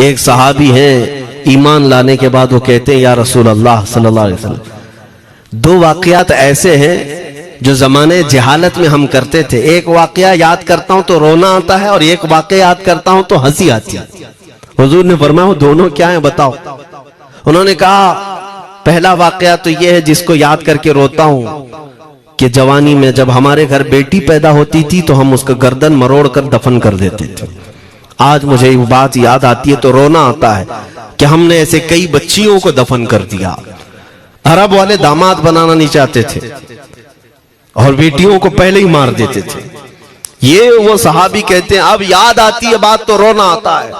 ایک صحابی ہیں ایمان لانے کے بعد وہ کہتے ہیں یا رسول اللہ صلی اللہ علیہ وسلم، دو واقعات ایسے ہیں جو زمانے جہالت میں ہم کرتے تھے، ایک واقعہ یاد کرتا ہوں تو رونا آتا ہے اور ایک واقعہ یاد کرتا ہوں تو ہنسی آتی ہے۔ حضور نے فرمایا وہ دونوں کیا ہیں بتاؤ؟ انہوں نے کہا پہلا واقعہ تو یہ ہے جس کو یاد کر کے روتا ہوں کہ جوانی میں جب ہمارے گھر بیٹی پیدا ہوتی تھی تو ہم اس کا گردن مروڑ کر دفن کر دیتے تھے۔ آج مجھے وہ بات یاد آتی ہے تو رونا آتا ہے کہ ہم نے ایسے کئی بچیوں کو دفن کر دیا۔ عرب والے داماد بنانا نہیں چاہتے تھے اور بیٹیوں کو پہلے ہی مار دیتے تھے۔ یہ وہ صحابی کہتے ہیں اب یاد آتی ہے بات تو رونا آتا ہے۔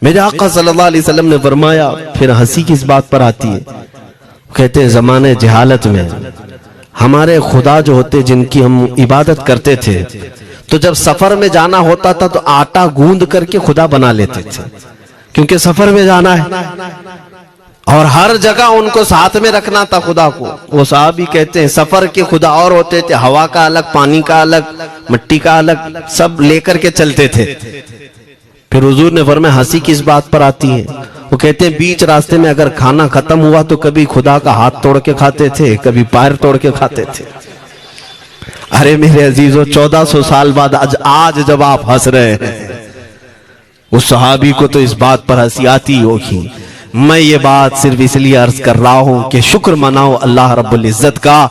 میرے آقا صلی اللہ علیہ وسلم نے فرمایا پھر ہنسی کس بات پر آتی ہے؟ کہتے ہیں زمانے جہالت میں ہمارے خدا جو ہوتے جن کی ہم عبادت کرتے تھے تو جب سفر میں جانا ہوتا تھا تو آٹا گوند کر کے خدا بنا لیتے تھے، کیونکہ سفر میں جانا ہے اور ہر جگہ ان کو ساتھ میں رکھنا تھا خدا کو۔ وہ صحابی کہتے ہیں سفر کے خدا اور ہوتے تھے، ہوا کا الگ، پانی کا الگ، مٹی کا الگ، سب لے کر کے چلتے تھے۔ پھر حضور نے فرمایا ہنسی کس بات پر آتی ہے؟ وہ کہتے ہیں بیچ راستے میں اگر کھانا ختم ہوا تو کبھی خدا کا ہاتھ توڑ کے کھاتے تھے، کبھی پیر توڑ کے کھاتے تھے۔ ارے میرے عزیزو 1400 سال بعد آج جب آپ ہنس رہے ہیں اس صحابی کو تو اس بات پر ہنسی آتی ہوگی۔ میں یہ بات صرف اس لیے عرض کر رہا ہوں کہ شکر مناؤ اللہ رب العزت کا۔